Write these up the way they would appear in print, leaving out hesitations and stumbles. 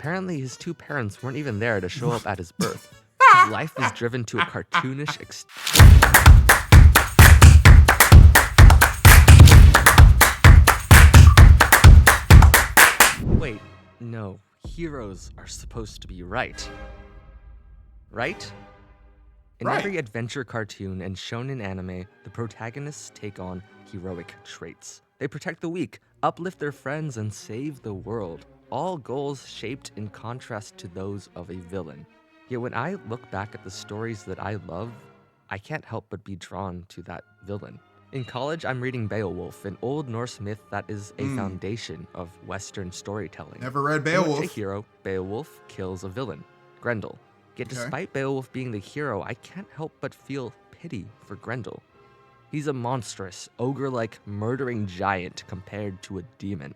apparently his two parents weren't even there to show up at his birth. His life is driven to a cartoonish Wait, no. Heroes are supposed to be right. Right? In every adventure cartoon and shonen anime, the protagonists take on heroic traits. They protect the weak, uplift their friends, and save the world. All goals shaped in contrast to those of a villain. Yet when I look back at the stories that I love, I can't help but be drawn to that villain. In college, I'm reading Beowulf, an Old Norse myth that is a foundation of Western storytelling. Never read In Beowulf. which a hero, Beowulf, kills a villain, Grendel. Yet despite Beowulf being the hero, I can't help but feel pity for Grendel. He's a monstrous, ogre-like, murdering giant compared to a demon.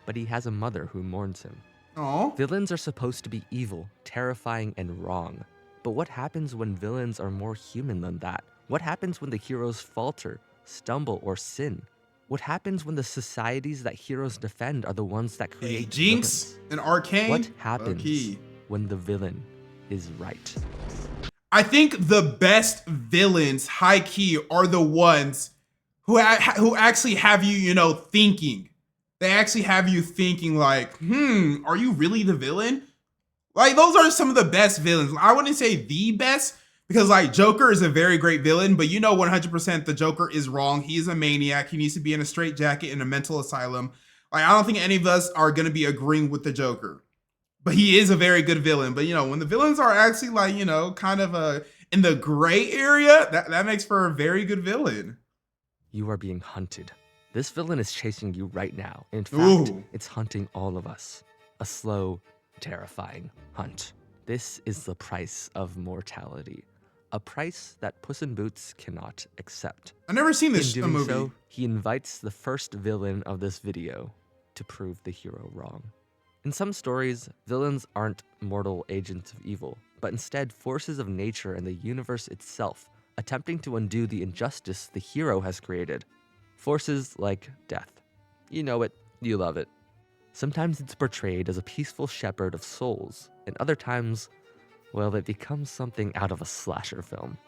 But he has a mother who mourns him. Aww. Villains are supposed to be evil, terrifying, and wrong. But what happens when villains are more human than that? What happens when the heroes falter, stumble, or sin? What happens when the societies that heroes defend are the ones that create Jinx villains? and Arcane. What happens when the villain is right? I think the best villains, high key, are the ones who actually have you, thinking. They actually have you thinking like, are you really the villain? Like, those are some of the best villains. I wouldn't say the best, because like Joker is a very great villain, but 100% the Joker is wrong. He's a maniac. He needs to be in a straitjacket in a mental asylum. Like, I don't think any of us are going to be agreeing with the Joker. But he is a very good villain. But, when the villains are actually like, kind of in the gray area, that makes for a very good villain. You are being hunted. This villain is chasing you right now. In fact, it's hunting all of us. A slow, terrifying hunt. This is the price of mortality. A price that Puss in Boots cannot accept. I've never seen this In doing movie. so, he invites the first villain of this video to prove the hero wrong. In some stories, villains aren't mortal agents of evil, but instead forces of nature and the universe itself, attempting to undo the injustice the hero has created. Forces like death. You know it, you love it. Sometimes it's portrayed as a peaceful shepherd of souls, and other times, well, it becomes something out of a slasher film.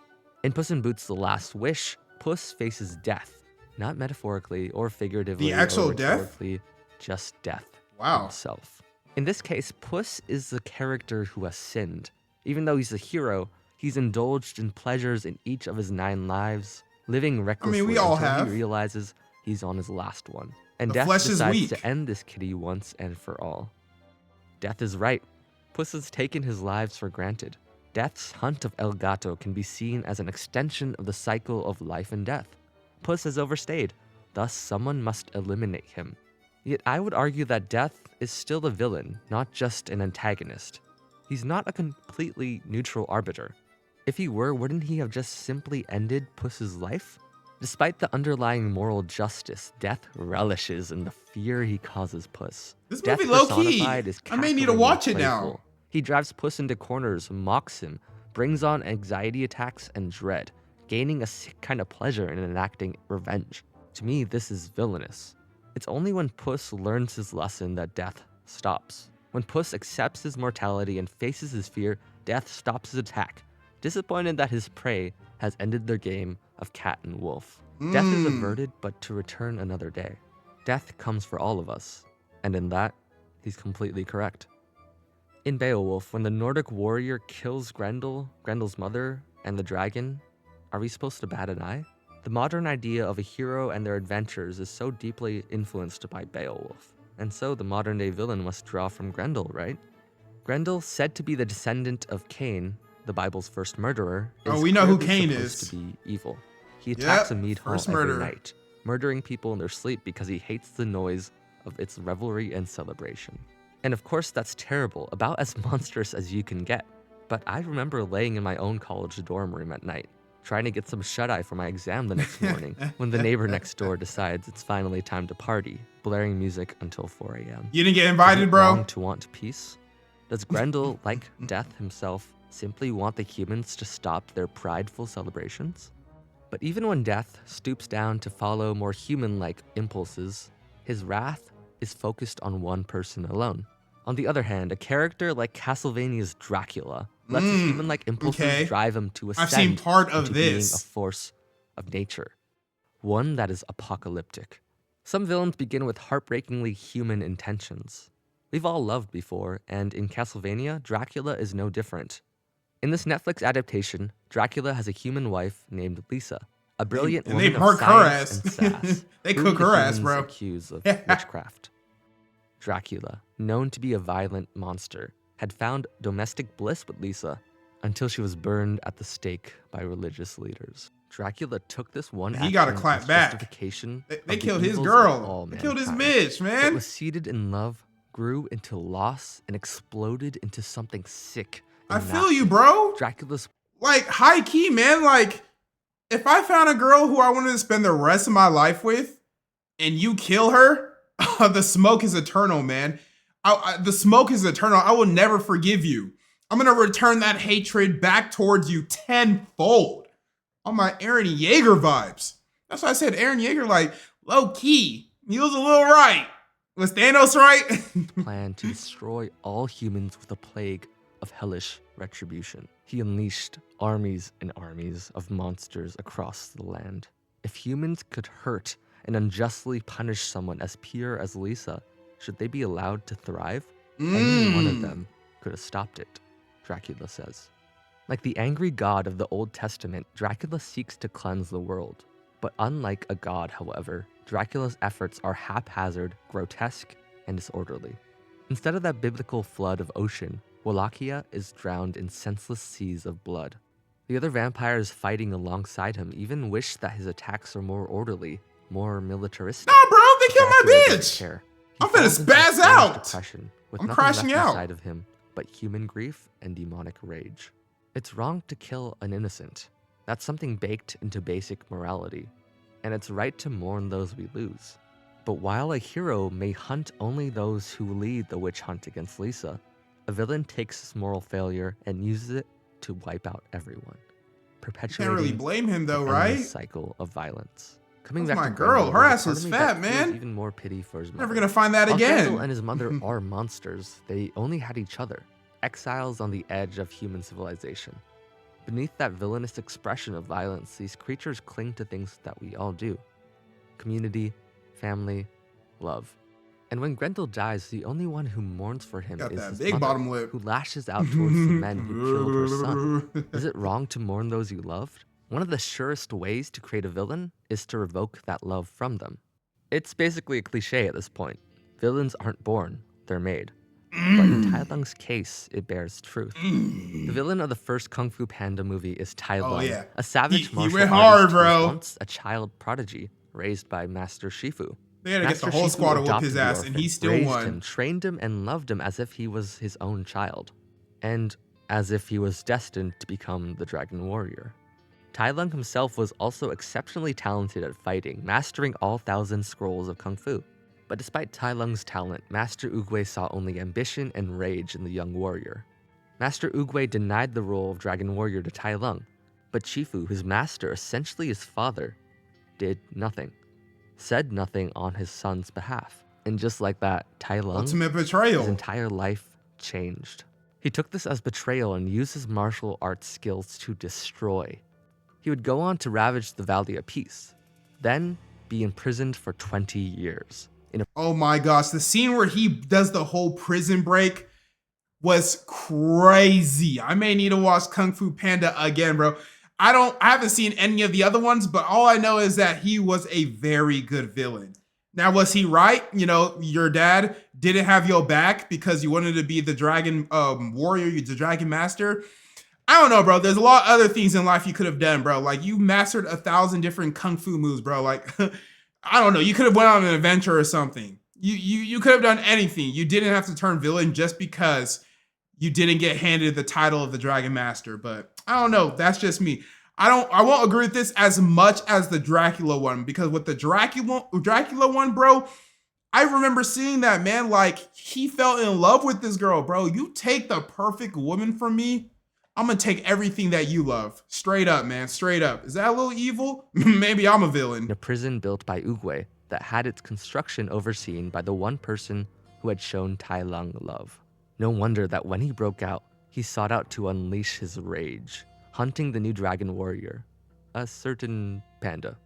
In Puss in Boots: The Last Wish, Puss faces death, not metaphorically or figuratively. The actual or death? rhetorically, just death Wow. himself. In this case, Puss is the character who has sinned. Even though he's a hero, he's indulged in pleasures in each of his 9 lives, living recklessly we all until have. he realizes he's on his last one. And The death flesh is decides weak. to end this kitty once and for all. Death is right. Puss has taken his lives for granted. Death's hunt of El Gato can be seen as an extension of the cycle of life and death. Puss has overstayed, thus someone must eliminate him. Yet I would argue that Death is still a villain, not just an antagonist. He's not a completely neutral arbiter. If he were, wouldn't he have just simply ended Puss's life? Despite the underlying moral justice, Death relishes in the fear he causes Puss. This Death movie low-key. personified is I may need to cackling watch and it now. playful. He drives Puss into corners, mocks him, brings on anxiety attacks and dread, gaining a sick kind of pleasure in enacting revenge. To me, this is villainous. It's only when Puss learns his lesson that Death stops. When Puss accepts his mortality and faces his fear, Death stops his attack, disappointed that his prey has ended their game of cat and wolf. Death is averted, but to return another day. Death comes for all of us, and in that, he's completely correct. In Beowulf, when the Nordic warrior kills Grendel's mother, and the dragon, are we supposed to bat an eye? The modern idea of a hero and their adventures is so deeply influenced by Beowulf, and so the modern-day villain must draw from Grendel, right? Grendel, said to be the descendant of Cain, the Bible's first murderer, is we know who clearly Cain supposed is. to be evil. He attacks a mead hall first every murderer. night, murdering people in their sleep because he hates the noise of its revelry and celebration. And of course, that's terrible, about as monstrous as you can get. But I remember laying in my own college dorm room at night, trying to get some shut-eye for my exam the next morning, when the neighbor next door decides it's finally time to party, blaring music until 4 a.m. You didn't get Is invited, it bro. wrong to want peace? Does Grendel, like Death himself, simply want the humans to stop their prideful celebrations? But even when Death stoops down to follow more human-like impulses, his wrath is focused on one person alone, On the other hand, a character like Castlevania's Dracula lets his human-like impulses drive him to I've seen ascend part of into being a this. force of nature, one that is apocalyptic. Some villains begin with heartbreakingly human intentions. We've all loved before, and in Castlevania, Dracula is no different. In this Netflix adaptation, Dracula has a human wife named Lisa, a brilliant And they woman of murk her science ass. and sass. They whom cook the her ass, humans bro. accuse of witchcraft. Dracula, known to be a violent monster, had found domestic bliss with Lisa until she was burned at the stake by religious leaders. Dracula took this one He gotta action clap as back. justification They of the killed his evils of girl. all They killed his mankind. bitch, What man. was seeded in love grew into loss and exploded into something sick. I and feel you, nasty. bro. Dracula's Like, high key, man. Like, if I found a girl who I wanted to spend the rest of my life with and you kill her, the smoke is eternal, man. The smoke is eternal. I will never forgive you. I'm going to return that hatred back towards you tenfold. On my Eren Yeager vibes. That's why I said Eren Yeager, like, low key. He was a little right. Was Thanos right? plan to destroy all humans with a plague of hellish retribution. He unleashed armies and armies of monsters across the land. If humans could hurt and unjustly punish someone as pure as Lisa, should they be allowed to thrive? Any one of them could have stopped it, Dracula says. Like the angry god of the Old Testament, Dracula seeks to cleanse the world. But unlike a god, however, Dracula's efforts are haphazard, grotesque, and disorderly. Instead of that biblical flood of ocean, Wallachia is drowned in senseless seas of blood. The other vampires fighting alongside him even wish that his attacks are more orderly, more militaristic. Nah, bro, they killed my Dracula doesn't bitch. care. He I'm finna falls into a spaz strange out. depression, with I'm nothing crashing left out. inside of him but human grief and demonic rage. It's wrong to kill an innocent. That's something baked into basic morality. And it's right to mourn those we lose. But while a hero may hunt only those who lead the witch hunt against Lisa, a villain takes his moral failure and uses it to wipe out everyone, perpetuating Can't really blame him though, an right? endless cycle of violence. Coming That's back my to girl. Grendel, Her there's a ass part is of me fat, that feels man. even more pity for his mother. Never gonna find that While Grendel again. and his mother are monsters, they only had each other, exiles on the edge of human civilization. Beneath that villainous expression of violence, these creatures cling to things that we all do. Community, family, love. And when Grendel dies, the only one who mourns for him Got is that his big mother, bottom lip. who lashes out towards the men who killed her son. Is it wrong to mourn those you loved? One of the surest ways to create a villain is to revoke that love from them. It's basically a cliche at this point. Villains aren't born, they're made. But in Tai Lung's case, it bears truth. The villain of the first Kung Fu Panda movie is Tai Lung, yeah. a savage He martial went artist hard, who was bro. once a child prodigy raised by Master Shifu. They had to get the Master whole Shifu squad to whoop adopted his the ass, and orphan, he still raised won. him, trained him, and loved him as if he was his own child, and as if he was destined to become the Dragon Warrior. Tai Lung himself was also exceptionally talented at fighting, mastering all 1,000 scrolls of Kung Fu. But despite Tai Lung's talent, Master Oogway saw only ambition and rage in the young warrior. Master Oogway denied the role of Dragon Warrior to Tai Lung, but Shifu, his master, essentially his father, did nothing, said nothing on his son's behalf. And just like that, Tai Lung, Ultimate his betrayal. entire life changed. He took this as betrayal and used his martial arts skills to destroy. He would go on to ravage the Valley of Peace, then be imprisoned for 20 years. Oh my gosh, the scene where he does the whole prison break was crazy. I may need to watch Kung Fu Panda again, bro. I haven't seen any of the other ones, but all I know is that he was a very good villain. Now, was he right? You know, your dad didn't have your back because you wanted to be the dragon warrior, the dragon master. I don't know, bro. There's a lot of other things in life you could have done, bro. Like, you mastered 1,000 different Kung Fu moves, bro. Like, I don't know. You could have went on an adventure or something. You could have done anything. You didn't have to turn villain just because you didn't get handed the title of the Dragon Master. But I don't know. That's just me. I won't agree with this as much as the Dracula one, because with the Dracula one, bro, I remember seeing that, man. Like, he fell in love with this girl, bro. You take the perfect woman from me, I'm gonna take everything that you love. Straight up, man. Straight up. Is that a little evil? Maybe I'm a villain. A prison built by Oogway that had its construction overseen by the one person who had shown Tai Lung love. No wonder that when he broke out, he sought out to unleash his rage, hunting the new dragon warrior, a certain panda.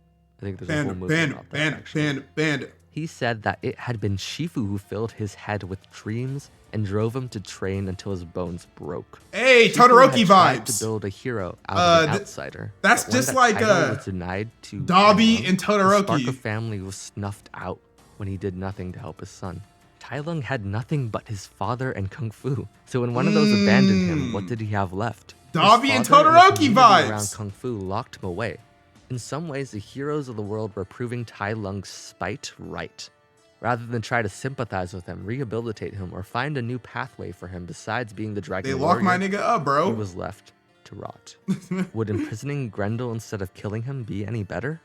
I think there's a whole movie about that, actually. Panda. He said that it had been Shifu who filled his head with dreams and drove him to train until his bones broke. Hey, Shifu Todoroki had tried vibes. to build a hero out of an outsider. That's but when just that like title was denied to Dobby Tai Lung, and the spark Todoroki. of family was snuffed out when he did nothing to help his son. Tai Lung had nothing but his father and Kung Fu. So when one of those abandoned him, what did he have left? Dobby and His father Todoroki the community vibes. around Kung Fu locked him away. In some ways, the heroes of the world were proving Tai Lung's spite right. Rather than try to sympathize with him, rehabilitate him, or find a new pathway for him besides being the dragon They warrior, locked my nigga up, he bro. was left to rot. Would imprisoning Grendel instead of killing him be any better?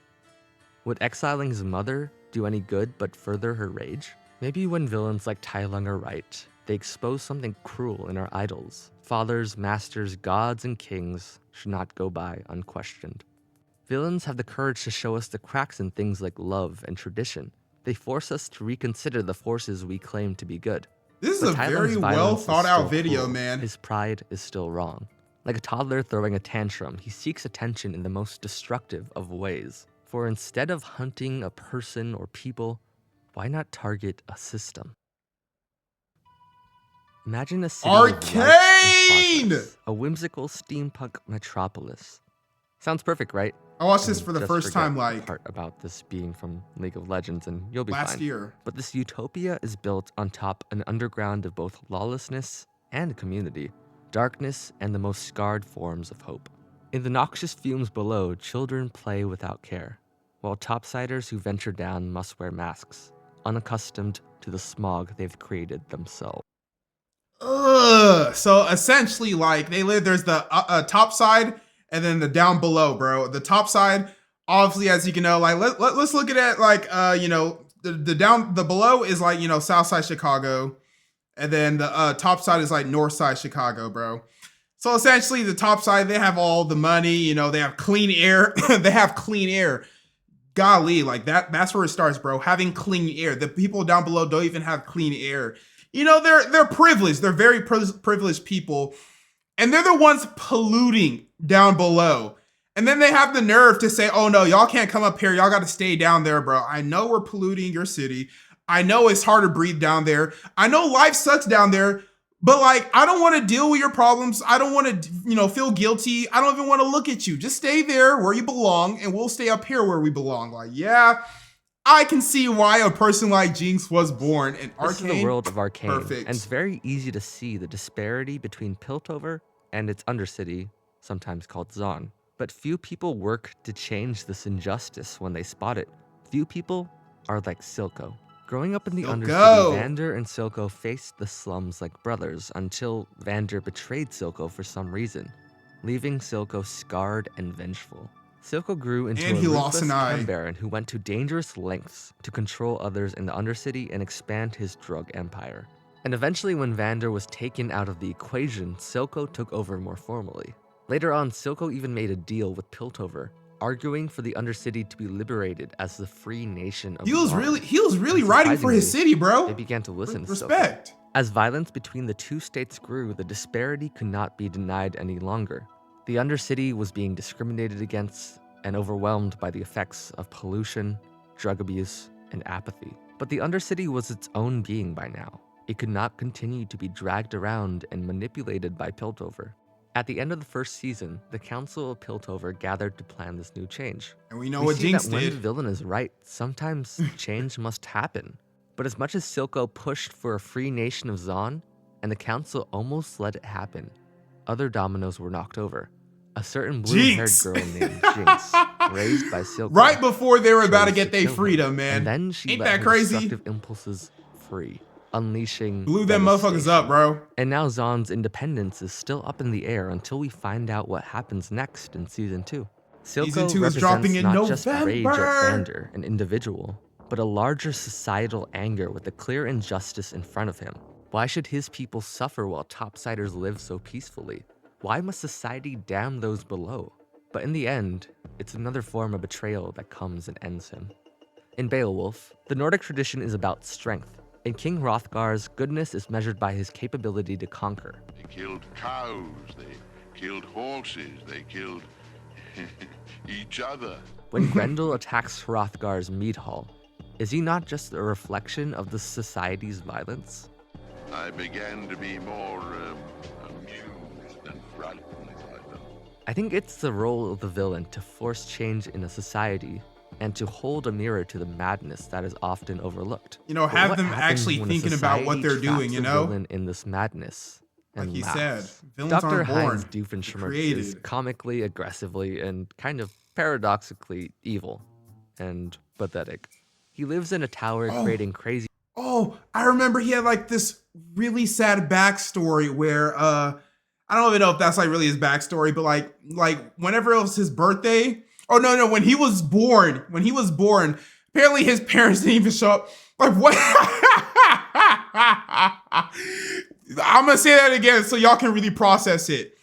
Would exiling his mother do any good but further her rage? Maybe when villains like Tai Lung are right, they expose something cruel in our idols. Fathers, masters, gods, and kings should not go by unquestioned. Villains have the courage to show us the cracks in things like love and tradition. They force us to reconsider the forces we claim to be good. This is But a Tai very Lung's well violence is thought out still video, cruel. man. His pride is still wrong. Like a toddler throwing a tantrum, he seeks attention in the most destructive of ways. For instead of hunting a person or people, why not target a system? Imagine a city of life and Arcane! progress, a whimsical steampunk metropolis. Sounds perfect, right? I watched this And for the just first forget time the like part about this being from League of Legends, and you'll be last fine. year. But this utopia is built on top an underground of both lawlessness and community, darkness and the most scarred forms of hope. In the noxious fumes below, children play without care, while topsiders who venture down must wear masks, unaccustomed to the smog they've created themselves. Ugh. So essentially, like they live. There's the top side and then the down below, bro. The top side, obviously, as you can know, like let's look at it like the below is like South Side Chicago, and then the top side is like North Side Chicago, bro. So essentially, the top side they have all the money. They have clean air. They have clean air. Golly, like that's where it starts, bro. Having clean air. The people down below don't even have clean air. They're privileged. They're very privileged people. And they're the ones polluting down below. And then they have the nerve to say, oh no, y'all can't come up here. Y'all got to stay down there, bro. I know we're polluting your city. I know it's hard to breathe down there. I know life sucks down there. But like, I don't want to deal with your problems. I don't want to, feel guilty. I don't even want to look at you. Just stay there where you belong. And we'll stay up here where we belong. Like, yeah. I can see why a person like Jinx was born in Arcane. This is the world of Arcane, Perfect. and it's very easy to see the disparity between Piltover and its undercity, sometimes called Zaun. But few people work to change this injustice when they spot it. Few people are like Silco. Growing up in the undercity, Vander and Silco faced the slums like brothers until Vander betrayed Silco for some reason, leaving Silco scarred and vengeful. Silco grew into a ruthless chem baron who went to dangerous lengths to control others in the Undercity and expand his drug empire. And eventually when Vander was taken out of the equation, Silco took over more formally. Later on, Silco even made a deal with Piltover, arguing for the Undercity to be liberated as the free nation of He was Zaun. really writing for his city, bro. They began to listen to Respect. Silco. As violence between the two states grew, the disparity could not be denied any longer. The Undercity was being discriminated against and overwhelmed by the effects of pollution, drug abuse, and apathy. But the Undercity was its own being by now. It could not continue to be dragged around and manipulated by Piltover. At the end of the first season, the Council of Piltover gathered to plan this new change. And we know what Jinx did. When the villain is right, sometimes change must happen. But as much as Silco pushed for a free nation of Zaun, and the Council almost let it happen, other dominoes were knocked over. A certain blue-haired girl named Jinx, raised by Silco, right before they were about to get their freedom, man. And then she Ain't let that her crazy? destructive impulses free, unleashing Blew them motherfuckers up, bro. And now Zaun's independence is still up in the air until we find out what happens next in Season 2. Silco Season 2 is represents dropping in not just rage at November. Vander, an individual, but a larger societal anger with a clear injustice in front of him. Why should his people suffer while topsiders live so peacefully? Why must society damn those below? But in the end, it's another form of betrayal that comes and ends him. In Beowulf, the Nordic tradition is about strength, In King Hrothgar's, goodness is measured by his capability to conquer. They killed cows, they killed horses, they killed each other. When Grendel attacks Hrothgar's mead hall, is he not just a reflection of the society's violence? I began to be more amused than frightened by them. I think it's the role of the villain to force change in a society and to hold a mirror to the madness that is often overlooked. You know, But have what them happens actually when a thinking about what society they're doing, traps you a know? villain in this madness and Like he laughs? said, villains Dr. aren't born. Heinz They're Doofenshmirtz is created. comically, aggressively, and kind of paradoxically evil and pathetic. He lives in a tower creating crazy. Oh, I remember he had like this really sad backstory where I don't even know if that's like really his backstory, but like whenever it was his birthday. Oh no, when he was born, apparently his parents didn't even show up. Like what? I'm gonna say that again so y'all can really process it.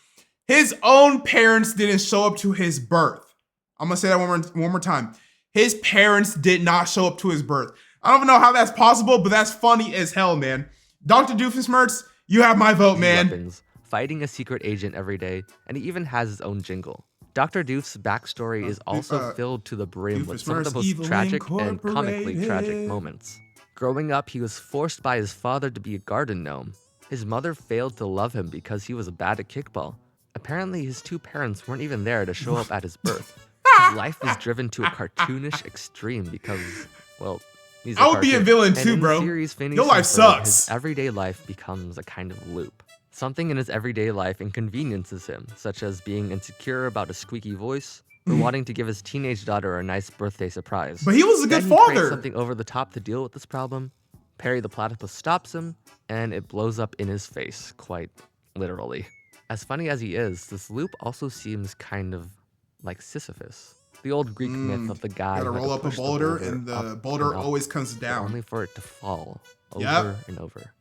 His own parents didn't show up to his birth. I'm gonna say that one more time. His parents did not show up to his birth. I don't even know how that's possible, but that's funny as hell, man. Dr. Doofenshmirtz, you have my vote, man. Weapons, fighting a secret agent every day, and he even has his own jingle. Dr. Doof's backstory is also filled to the brim with some of the Doofenshmirtz most Evil tragic and comically Incorporated. tragic moments. Growing up, he was forced by his father to be a garden gnome. His mother failed to love him because he was bad at kickball. Apparently, his two parents weren't even there to show up at his birth. His life is driven to a cartoonish extreme because, well, he's a I would be a cartoon. villain And too, in the bro. series Phineas Your life and Ferb, sucks. His everyday life becomes a kind of loop. Something in his everyday life inconveniences him, such as being insecure about a squeaky voice or wanting to give his teenage daughter a nice birthday surprise. But he was a Then good he creates father. something over the top to deal with this problem. Perry the platypus stops him, and it blows up in his face, quite literally. As funny as he is, this loop also seems kind of like Sisyphus. The old Greek myth of the guy Gotta who had roll to up a push the boulder, and the up boulder and up, always comes but down. only for it to fall over Yep. and over.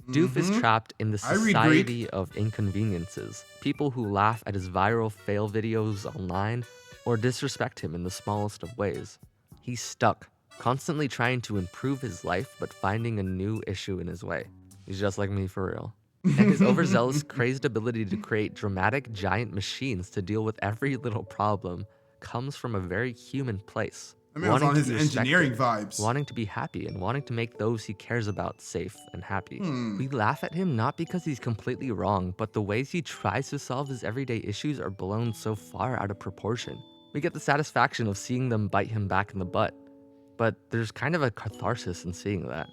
Doof is trapped in the I read Greek. society of inconveniences. People who laugh at his viral fail videos online or disrespect him in the smallest of ways. He's stuck, constantly trying to improve his life but finding a new issue in his way. He's just like me for real. And his overzealous, crazed ability to create dramatic giant machines to deal with every little problem comes from a very human place. I mean, it was on wanting his to be engineering respected, vibes. wanting to be happy, and wanting to make those he cares about safe and happy. Hmm. We laugh at him not because he's completely wrong, but the ways he tries to solve his everyday issues are blown so far out of proportion. We get the satisfaction of seeing them bite him back in the butt, but there's kind of a catharsis in seeing that.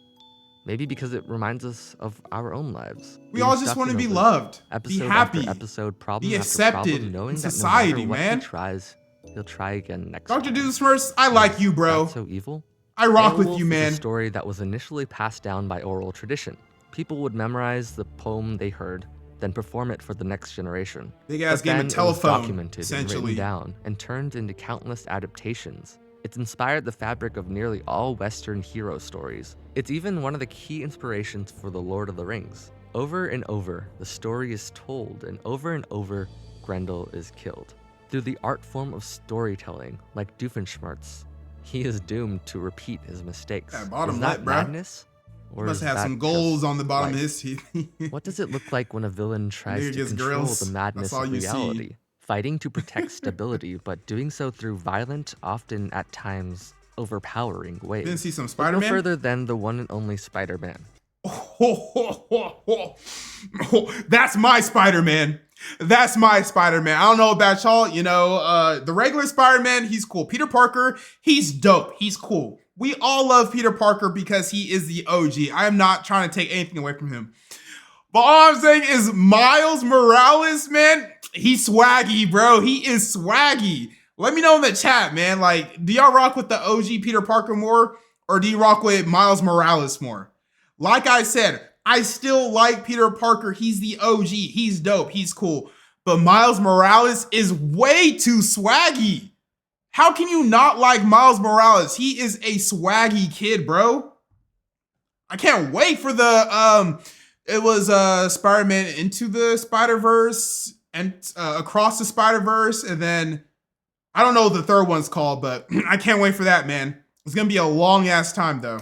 Maybe because it reminds us of our own lives. We Being all just stuck want to in be a loop, loved, be episode happy, after episode, problem be after accepted problem, knowing in that society, no matter what man. he tries, he'll try again next Dr. time. Doofenshmirtz, I like you, bro. That's so evil? I rock with Beowulf you, is man. a story that was initially passed down by oral tradition. People would memorize the poem they heard, then perform it for the next generation. Big ass But game then of it was telephone, documented and essentially. written down and turned into countless adaptations. It's inspired the fabric of nearly all Western hero stories. It's even one of the key inspirations for The Lord of the Rings. Over and over, the story is told, and over, Grendel is killed. Through the art form of storytelling, like Doofenshmirtz, he is doomed to repeat his mistakes. That bottom Is that lip, bro. madness? Or Must is have that some goals just on the bottom of life? his teeth. What does it look like when a villain tries Nigga to gets control grills. the madness That's all of you see. reality? Fighting to protect stability, but doing so through violent, often at times overpowering ways. Didn't see some Look no Spider-Man? further than the one and only Spider-Man. That's my Spider-Man. That's my Spider-Man. I don't know about y'all. You know, the regular Spider-Man, he's cool. Peter Parker, he's dope. He's cool. We all love Peter Parker because he is the OG. I am not trying to take anything away from him. But all I'm saying is Miles Morales, man, he's swaggy, bro. He is swaggy. Let me know in the chat, man. Like, do y'all rock with the OG Peter Parker more, or do you rock with Miles Morales more? Like I said, I still like Peter Parker. He's the OG. He's dope. He's cool. But Miles Morales is way too swaggy. How can you not like Miles Morales? He is a swaggy kid, bro. I can't wait for the it was Spider-Man Into the Spider-Verse and Across the Spider-Verse, and then I don't know what the third one's called, but I can't wait for that, man. It's gonna be a long ass time though.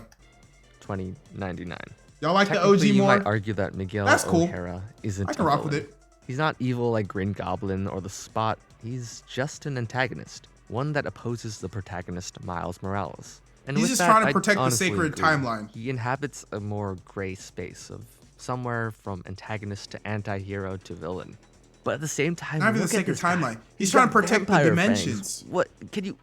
2099. Y'all like the Technically, OG you more? might argue that Miguel That's cool. O'Hara isn't I can a rock with villain. it. He's not evil like Green Goblin or the Spot. He's just an antagonist, one that opposes the protagonist Miles Morales. And He's with just that, trying to I'd protect the honestly sacred agree. timeline. He inhabits a more gray space of somewhere from antagonist to anti-hero to villain. But at the same time, Not even the look at sacred this guy. timeline. He's got trying to protect the vampire dimensions. fangs. What? Can you?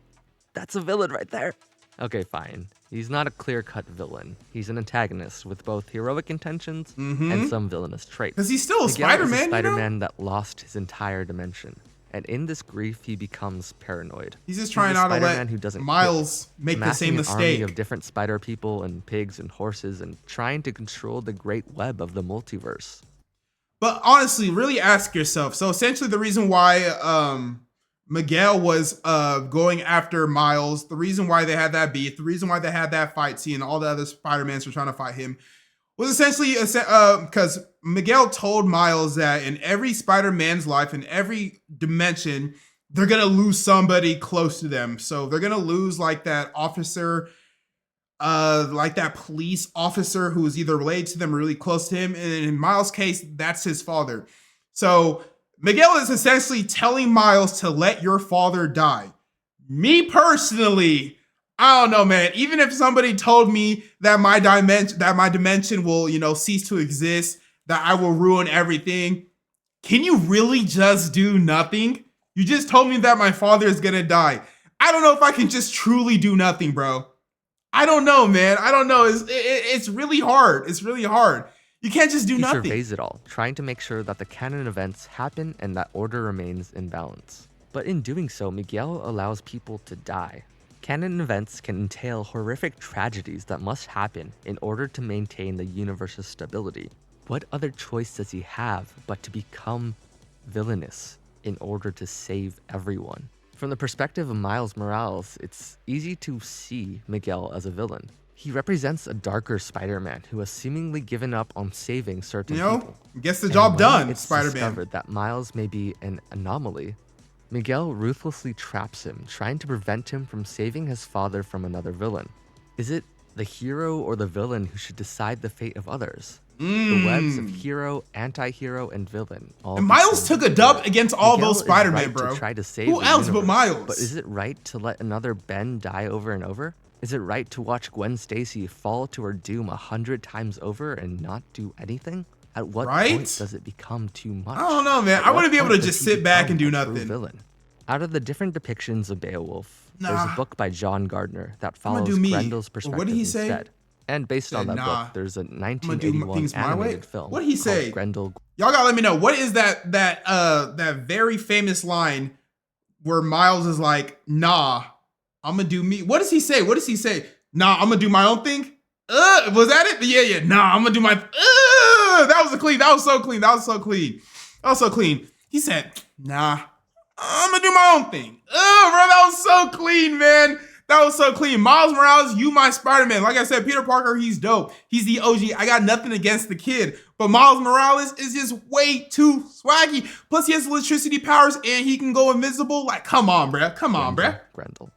That's a villain right there. Okay, fine. He's not a clear-cut villain. He's an antagonist with both heroic intentions and some villainous traits. Because he's still a Miguel Spider-Man, is a you know? Spider-Man that lost his entire dimension. And in this grief, he becomes paranoid. He's just trying not to Spider-Man who let doesn't Miles make the same amassing an army mistake. of different spider people and pigs and horses and trying to control the great web of the multiverse. But honestly, really ask yourself. So essentially the reason why Miguel was going after Miles, the reason why they had that beef, the reason why they had that fight scene, all the other Spider-Mans were trying to fight him, was essentially because Miguel told Miles that in every Spider-Man's life, in every dimension, they're going to lose somebody close to them. So they're going to lose like that officer, like that police officer who is either related to them or really close to him. And in Miles' case, that's his father. So Miguel is essentially telling Miles to let your father die. Me personally, I don't know, man. Even if somebody told me that my dimension will, you know, cease to exist, that I will ruin everything, can you really just do nothing? You just told me that my father is gonna die. I don't know if I can just truly do nothing, bro. I don't know, man. I don't know. It's really hard. It's really hard. You can't just do He nothing. surveys it all, trying to make sure that the canon events happen and that order remains in balance. But in doing so, Miguel allows people to die. Canon events can entail horrific tragedies that must happen in order to maintain the universe's stability. What other choice does he have but to become Villainous in order to save everyone? From the perspective of Miles Morales, it's easy to see Miguel as a villain. He represents a darker Spider-Man who has seemingly given up on saving certain people. Gets the And job when done, it's Spider-Man. discovered that Miles may be an anomaly, Miguel ruthlessly traps him, trying to prevent him from saving his father from another villain. Is it the hero or the villain who should decide the fate of others? The webs of hero, anti-hero, and villain. And Miles took a dub against all Miguel those is Spider-Man, right bro. to try to save Who the else but universe, Miles? But is it right to let another Ben die over and over? Is it right to watch Gwen Stacy fall to her doom 100 times over and not do anything? At what point does it become too much? I don't know, man. I wouldn't be able to just sit back and do nothing. Villain? Out of the different depictions of Beowulf, there's a book by John Gardner that follows do me. Grendel's perspective What did he say? instead. And based on that nah. book, there's a do 1981 things my way. animated film What did he called say? Grendel. Y'all gotta let me know. What is that very famous line where Miles is like, nah, I'm gonna do me. What does he say? What does he say? Nah, I'm gonna do my own thing. Was that it? Yeah. Nah, I'm gonna do my. That was clean. That was so clean. That was so clean. That was so clean. He said, nah, I'm gonna do my own thing. Bro, that was so clean, man. That was so clean. Miles Morales, you my Spider-Man. Like I said, Peter Parker, he's dope. He's the OG. I got nothing against the kid. But Miles Morales is just way too swaggy. Plus, he has electricity powers and he can go invisible. Like, come on, bruh. Come on, bruh. Grendel.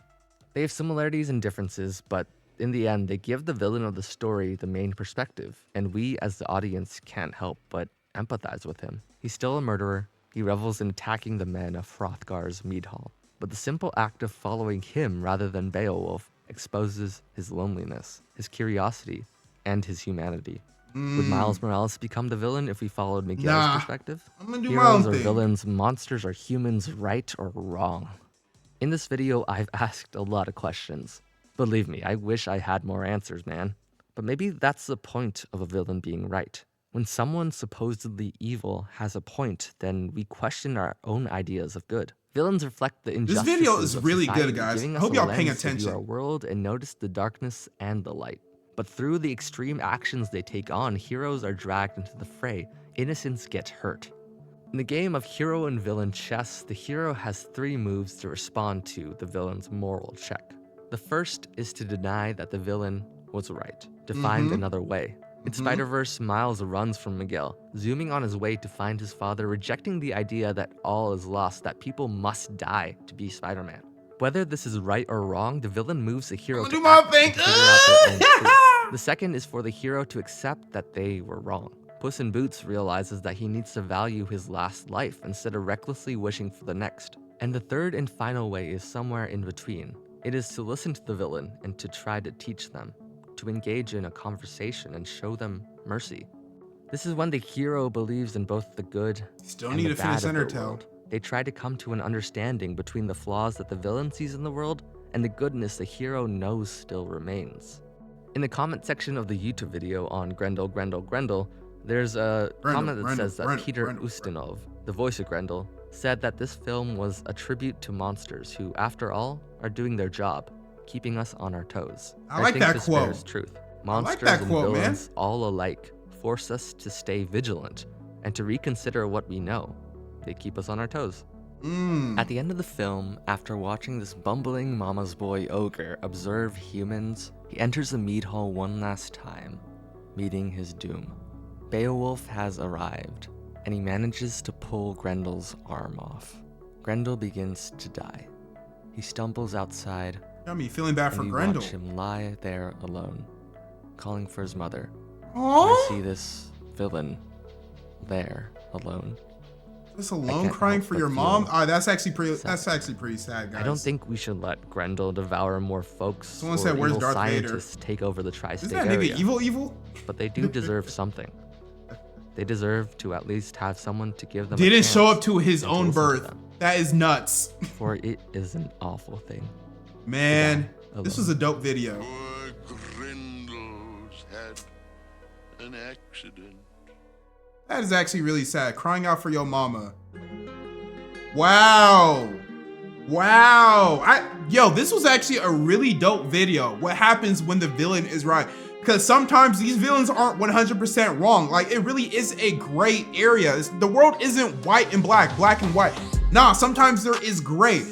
They have similarities and differences, but in the end, they give the villain of the story the main perspective, and we as the audience can't help but empathize with him. He's still a murderer. He revels in attacking the men of Hrothgar's mead hall. But the simple act of following him rather than Beowulf exposes his loneliness, his curiosity, and his humanity. Would Miles Morales become the villain if we followed Miguel's perspective? I'm gonna do my Heroes own are thing. villains, monsters are humans, right or wrong? In this video, I've asked a lot of questions. Believe me, I wish I had more answers, man. But maybe that's the point of a villain being right. When someone supposedly evil has a point, then we question our own ideas of good. Villains reflect the injustices This video is of really society, good, guys. giving I us hope a y'all paying lens to view attention. our world and notice the darkness and the light. But through the extreme actions they take on, heroes are dragged into the fray. Innocents get hurt. In the game of hero and villain chess, the hero has 3 moves to respond to the villain's moral check. The first is to deny that the villain was right, to find another way. In Spider-Verse, Miles runs from Miguel, zooming on his way to find his father, rejecting the idea that all is lost, that people must die to be Spider-Man. Whether this is right or wrong, the villain moves the hero I'm to gonna do my act thing. and to figure out their own truth. The second is for the hero to accept that they were wrong. Puss in Boots realizes that he needs to value his last life instead of recklessly wishing for the next. And the third and final way is somewhere in between. It is to listen to the villain and to try to teach them, to engage in a conversation and show them mercy. This is when the hero believes in both the good Still and need the to finish bad of their Undertale. world. They try to come to an understanding between the flaws that the villain sees in the world and the goodness the hero knows still remains. In the comment section of the YouTube video on Grendel, Grendel, Grendel, there's a comment that says that Peter Ustinov, the voice of Grendel, said that this film was a tribute to monsters who, after all, are doing their job, keeping us on our toes. I like think that this quote. bears truth. like Monsters that and quote, man. villains, all alike, force us to stay vigilant and to reconsider what we know. They keep us on our toes. At the end of the film, after watching this bumbling mama's boy ogre observe humans, he enters the mead hall one last time, meeting his doom. Beowulf has arrived, and he manages to pull Grendel's arm off. Grendel begins to die. He stumbles outside, Got me feeling bad for and we Grendel. watch him lie there alone, calling for his mother. I Aww. see this villain there alone. Just alone can't crying help for but your mom. feel That's actually pretty. sad. That's actually pretty sad, guys. I don't think we should let Grendel devour more folks Someone or said, "Where's evil Darth Vader?" scientists take over the Isn't tri-state that area. nigga evil? But they do deserve something. They deserve to at least have someone to give them a Didn't show chance up to his and to own listen to birth. them, That is nuts, for it is an awful thing. man. Yeah, This was a dope video. Poor Grendel's had an accident. That is actually really sad. Crying out for your mama. Wow. Yo, this was actually a really dope video. What happens when the villain is right? Because sometimes these villains aren't 100% wrong. Like, it really is a gray area. The world isn't white and black and white. Nah, sometimes there is gray.